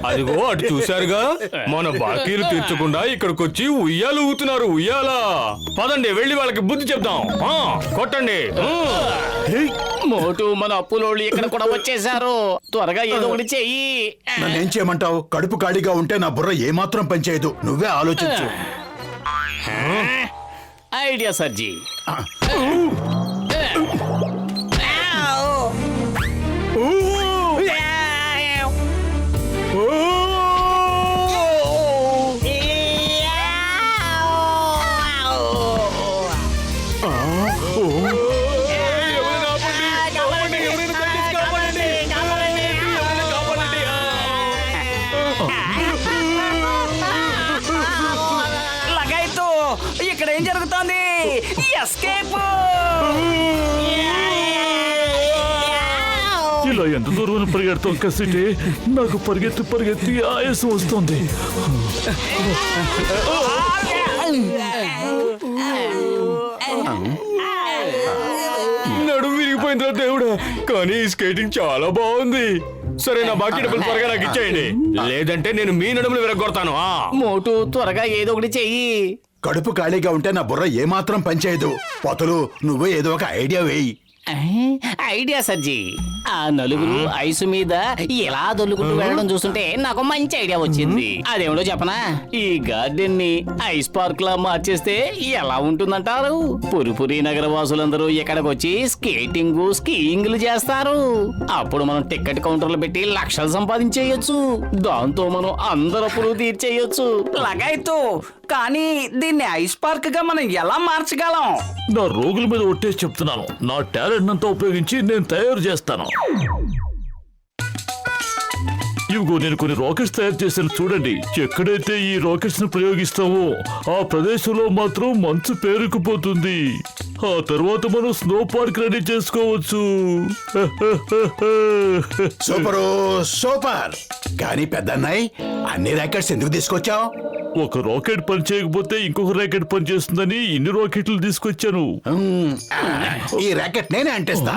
అదిగో అటు చూశారుగా, మన బాకీలు తీర్చకుండా ఇక్కడికొచ్చి ఉయ్యాలు ఊతున్నారు. ఉయ్యాలా? పదండి వెళ్ళి వాళ్ళకి బుద్ధి చెప్దాం. కొట్టండి. మోటు, మన అప్పులోళ్ళు ఇక్కడ కూడా వచ్చేసారు. త్వరగా ఏదో ఒకటి చెయ్యి. నన్నేం చేయమంటావు? కడుపు ఖాళీగా ఉంటే నా బుర్ర ఏమాత్రం పనిచేయదు. నువ్వే ఆలోచించు. ఐడియా సర్జీ. లగైతు, ఇక్కడ ఏం జరుగుతోంది? ఎస్కేప్! ఇలా ఎంత దూరం పరిగెడతాం కసిటి? నాకు పరిగెత్తి పరిగెత్తి ఆయాసం వస్తుంది. నడుము విరిగిపోయిందిరా దేవుడా, కానీ స్కేటింగ్ చాలా బాగుంది. సరే, నా బాకీ డబ్బులు త్వరగా నాకు ఇచ్చేయండి, లేదంటే నేను మీ నడుములు విరగొడతాను. మోటు, త్వరగా ఏదో ఒకటి చెయ్యి. కడుపు ఖాళీగా ఉంటే నా బుర్ర ఏమాత్రం పనిచేయదు. పొతలు, నువ్వే ఏదో ఒక ఐడియా వేయి. ఐడియా సర్జీ. ఆ నలుగురు ఐసు మీద ఎలా దొల్లుకుంటూ వెళ్ళడం చూస్తుంటే నాకు మంచి ఐడియా వచ్చింది. అదేమిటో చెప్పనా? ఈ గార్డెన్ ని ఐస్ పార్క్ లా మార్చేస్తే ఎలా ఉంటుందంటారు? పురిపురి నగర వాసులందరూ ఇక్కడికి వచ్చి స్కేటింగ్, స్కీయింగ్లు చేస్తారు. అప్పుడు మనం టికెట్ కౌంటర్లు పెట్టి లక్షలు సంపాదించేయొచ్చు. దాంతో మనం అందరు అప్పులు తీర్చేయొచ్చు. లగైతు, కానీ దీన్ని ఐస్ పార్క్ గా మనం ఎలా మార్చగలం? నా రోగుల మీద ఒట్టేసి చెప్తున్నాను, నా టాలెంట్ అంతా ఉపయోగించి నేను తయారు చేస్తాను. ఇవిగో నేను కొన్ని రాకెట్స్ తయారు చేశాను, చూడండి. ఎక్కడైతే ఈ రాకెట్స్ ను ప్రయోగిస్తామో ఆ ప్రదేశంలో మాత్రం మంచు పేరుకుపోతుంది. ఆ తర్వాత మనం స్నో పార్క్ రెడీ చేసుకోవచ్చు. Super super. కానీ పెద్దన్నయ్, అన్ని ర్యాకెట్స్ ఎందుకు తీసుకొచ్చావు? ఒక రాకెట్ పని చేయకపోతే ఇంకొక రాకెట్ పని చేస్తుందని ఇన్ని రాకెట్లు తీసుకొచ్చాను. ఈ ర్యాకెట్ నేనే అంటేస్తా.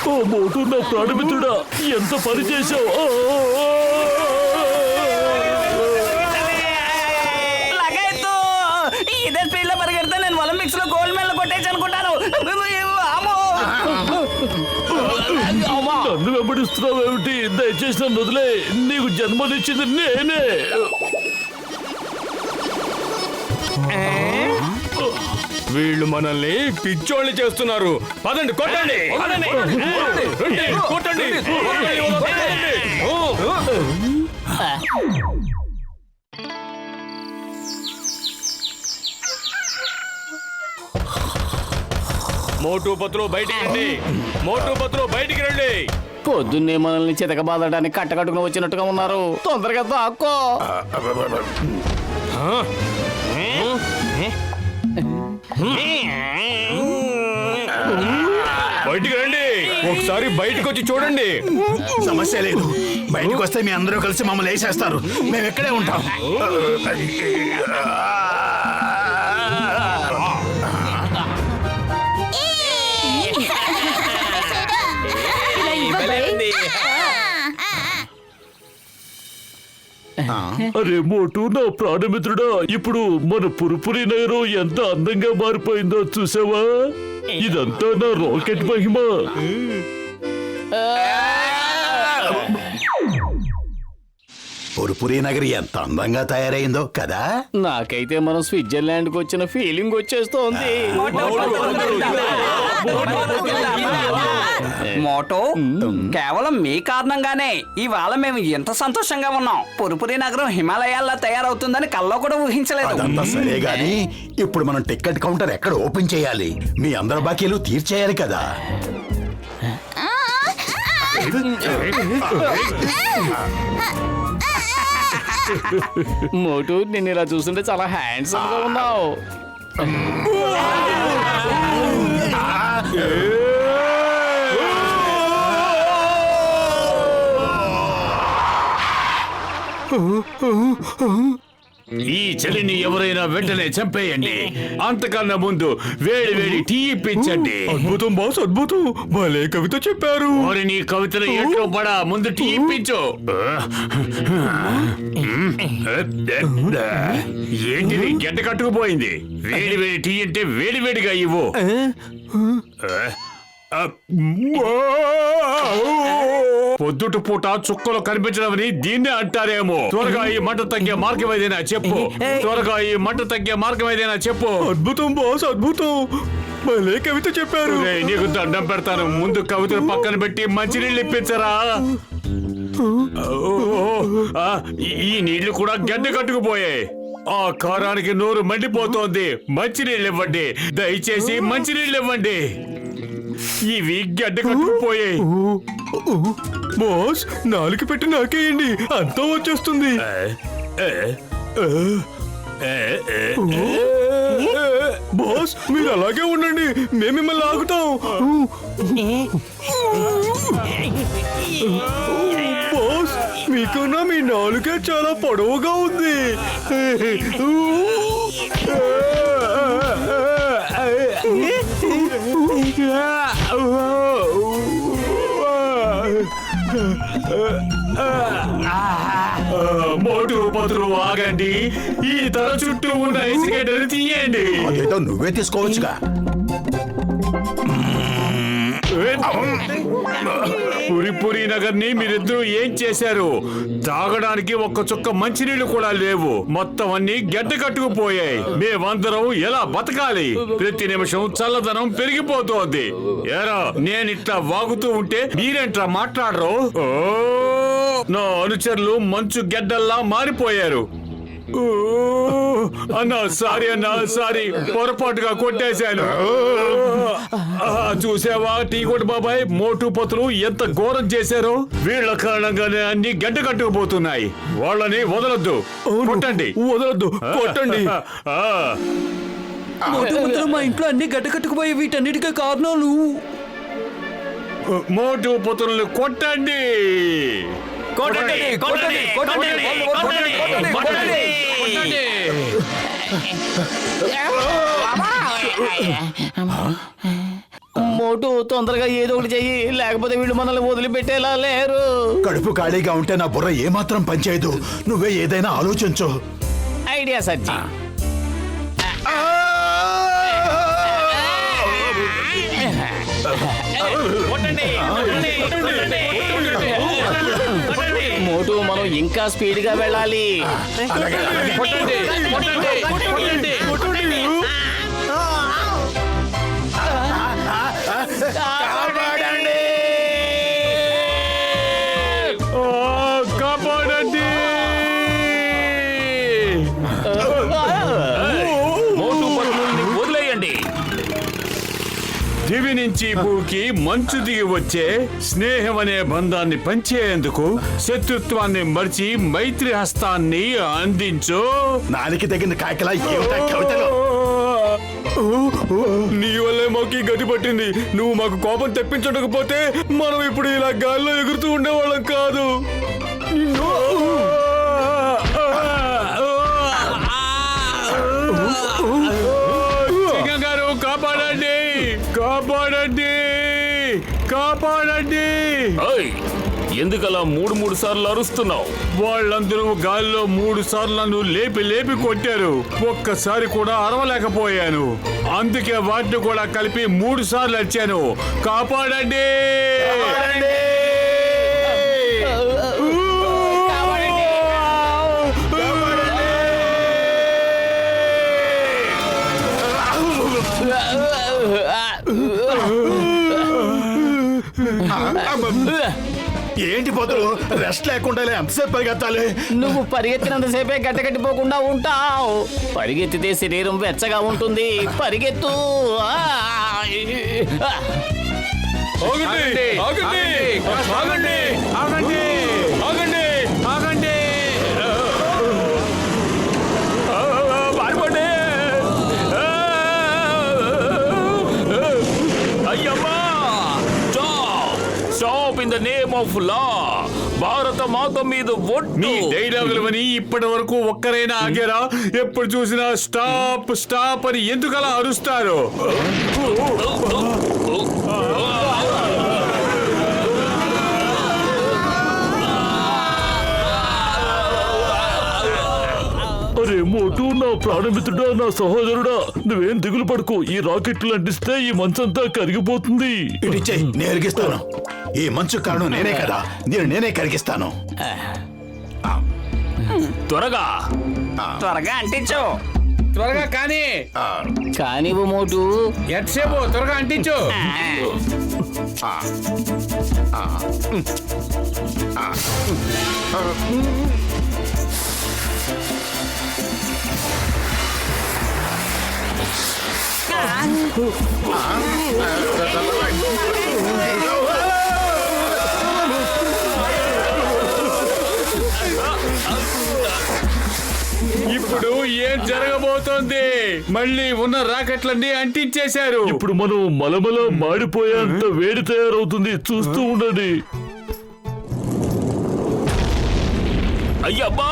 ఓ మోటు, నా ప్రాణమిత్రుడా, ఎంత పని చేశావు! లగైతు, ఇదే స్పీడ్ లో పరిగెడితే నేను ఒలింపిక్స్ లో గోల్డ్ మెడల్ కొట్టేసి అనుకుంటాను. నన్ను వెంబడిస్తున్నావు ఏమిటి? దయచేసి నన్ను వదిలే. నీకు జన్మనిచ్చింది నేనే. వీళ్ళు మనల్ని పిచ్చోళ్ళని చేస్తున్నారు. పదండి, కొట్టండి. కొట్టండి. మోటు పత్రు బయటికి రండి. మోటు పత్రు బయటికి రండి. పొద్దున్నే మనల్ని చితకబాదడానికి కట్టకట్టుకుని వచ్చినట్టుగా ఉన్నారు. తొందరగా దాక్కో. బయటికి రండి. ఒకసారి బయటకు వచ్చి చూడండి. సమస్య లేదు, బయటకు వస్తే మీ అందరూ కలిసి మమ్మల్ని వేసేస్తారు. మేము ఎక్కడే ఉంటాం. అరే మోటు, నా ప్రాణమిత్రుడా, ఇప్పుడు మన పురుపురి నగరం ఎంత అందంగా మారిపోయిందో చూసావా? ఇదంతా నా రాకెట్ మహిమ. పురుపురి నగరి ఎంత అందంగా తయారైందో కదా. నాకైతే మనం స్విట్జర్లాండ్ కు వచ్చిన ఫీలింగ్ వచ్చేస్తోంది. మోటో, కేవలం మీ కారణంగానే ఇవాళ మేము ఎంత సంతోషంగా ఉన్నాం. పురుపురి నగరం హిమాలయాల్లో తయారవుతుందని కల్లో కూడా ఊహించలేదు. అదంతా సరే గాని, ఇప్పుడు మనం టికెట్ కౌంటర్ ఎక్కడ ఓపెన్ చేయాలి? మీ అందరి బాకీలు తీర్చేయాలి కదా. మోటు నిన్ను ఇలా చూస్తుంటే చాలా హ్యాండ్సమ్ గా ఉన్నావు. ఈ చలిని ఎవరైనా వెంటనే చంపేయండి. అంతకన్నా ముందు వేడి వేడి టీ ఇప్పించండి. అద్భుతం బాస్, అద్భుతం. భలే కవిత చెప్పారు. మరి నీ కవితలు ఏంటో పడా, ముందు టీ ఇప్పించు. ఏంటిది గడ్డ కట్టుకుపోయింది? వేడి వేడి టీ అంటే వేడి వేడిగా ఇవ్వు. పొద్దుట పూట చుక్కలు కనిపించడమని దీన్నే అంటారేమో. త్వరగా ఈ మంట తగ్గే మార్గం ఏదైనా చెప్పు. త్వరగా ఈ మంట తగ్గే మార్గం ఏదైనా చెప్పు. అద్భుతం బాస్, అద్భుతం. భలే కవిత చెప్పారు. రేయ్, నీకు దండం పెడతాను. ముందు కవితను పక్కన పెట్టి మంచినీళ్ళు ఇప్పించరా. ఈ నీళ్లు కూడా గడ్డ కట్టుకుపోయాయి. ఆ కారానికి నోరు మండిపోతోంది. మంచినీళ్ళు ఇవ్వండి, దయచేసి మంచినీళ్ళు ఇవ్వండి. ఇవి గడ్డ కట్టుకుపోయాయి. బాస్, నాలుగు పెట్టి నాకేయండి, అంతా వచ్చేస్తుంది. బాస్, మీరు అలాగే ఉండండి, మేము మిమ్మల్ని ఆగుతాం. బాస్, మీకున్నా మీ నాలుగే చాలా పొడవుగా ఉంది. మోటు పతులు ఆగండి. ఈ తల చుట్టూ ఉన్న ఇసుకెడ్డని తీయండి. అదేదో నువ్వే తీసుకోవచ్చుగా. పురిపురి నగర్ ని మీరిద్దరూ ఏం చేశారు? తాగడానికి ఒక్క చుక్క మంచినీళ్లు కూడా లేవు. మొత్తం అన్ని గడ్డ కట్టుకుపోయాయి. మేమందరం ఎలా బతకాలి? ప్రతి నిమిషం చల్లదనం పెరిగిపోతోంది. ఏరా, నేను ఇట్లా వాగుతూ ఉంటే మీరేంట్రా మాట్లాడరు? నా అనుచరులు మంచు గడ్డల్లా మారిపోయారు. అన్నా సారీ, అన్నా సారీ, పొరపాటుగా కొట్టేశాను. చూసావా టీ కొట్టు బాబాయ్, మోటు పతులు ఎంత ఘోరం చేశారో. వీళ్ళ కారణంగానే అన్ని గడ్డ కట్టుకుపోతున్నాయి. వాళ్ళని వదలొద్దు, కొట్టండి. వదలొద్దు, కొట్టండి. మా ఇంట్లో అన్ని గడ్డ కట్టుకుపోయే వీటన్నిటికీ కారణాలు. మోటు పతులను కొట్టండి. మోటు, తొందరగా ఏదో ఒకటి చెయ్యి, లేకపోతే వీళ్ళు మనల్ని వదిలిపెట్టేలా లేరు. కడుపు ఖాళీగా ఉంటే నా బుర్ర ఏమాత్రం పనిచేయదు. నువ్వే ఏదైనా ఆలోచించు. ఐడియా సజ్జి. మోటు, మనం ఇంకా స్పీడ్ గా వెళ్ళాలి. కాపాడండి. మోటు పతులని వదిలేయండి. దివి నుంచి భూకి మంచు దిగి వచ్చే స్నేహం అనే బంధాన్ని పంచేందుకు శత్రుత్వాన్ని మర్చి మైత్రి హస్తాన్ని అందించు. నానికి తగిన కాయకలా ఏమిటా కవితలు? నీ వల్లే మాకు ఈ గతి పట్టింది. నువ్వు మాకు కోపం తెప్పించకపోతే మనం ఇప్పుడు ఇలా గాల్లో ఎగురుతూ ఉండేవాళ్ళం కాదు. గారు, కాపాడండి, కాపాడండి, కాపాడండి. ఎందుకలా మూడు సార్లు అరుస్తున్నావు? వాళ్ళందరూ గాల్లో 3 సార్లు నన్ను లేపి లేపి కొట్టారు. ఒక్కసారి కూడా అరవలేకపోయాను. అందుకే వాటిని కూడా కలిపి 3 సార్లు వచ్చాను. కాపాడండి. ఏంటి పోతులు, రెస్ట్ లేకుండా ఎంతసేపు పరిగెత్తాలి? నువ్వు పరిగెత్తినంతసేపే గడ్డకట్టిపోకుండా ఉంటావు. పరిగెత్తితే శరీరం వెచ్చగా ఉంటుంది. పరిగెత్తు. ఆగండి, ఆగండి, ఆగండి, ఆగండి, ఆగండి, ఆగండి. Stop in the name of law. భారత మాత మీద మీ ఒట్టు. డైలాగులు అని ఇప్పటి వరకు ఒక్కరైనా ఆగారా? ఎప్పుడు చూసినా స్టాప్ స్టాప్ అని ఎందుకు అలా అరుస్తారు? అరే మోటు, నా ప్రాణమిత్రుడా, నా సహోదరుడా, నువ్వేం దిగులు పడుకో. ఈ రాకెట్లు అంటిస్తే ఈ మంచంతా కరిగిపోతుంది. ఇడిచ్చే నేను ఎరిగిస్తాను. ఈ మంచు కారణం నేనే కదా, నేనే కరిగిస్తాను. త్వరగా త్వరగా అంటించు. త్వరగా కానీ కానివ్వు మోటు. ఎంతసేపు త్వరగా అంటించు. ఇప్పుడు ఏం జరగబోతోంది? మళ్ళీ ఉన్న రాకెట్లన్నీ అంటించేశారు. ఇప్పుడు మనం మలమల మాడిపోయేంత వేడి తయారవుతుంది, చూస్తూ ఉండండి. అయ్యబ్బా.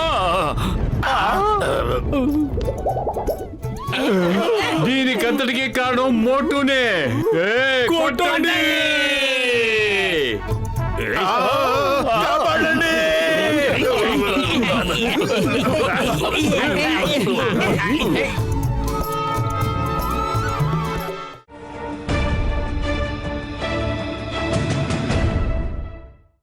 దీనికంతటికి కారణం మోటునే. కొట్టండి! కాపాడండి!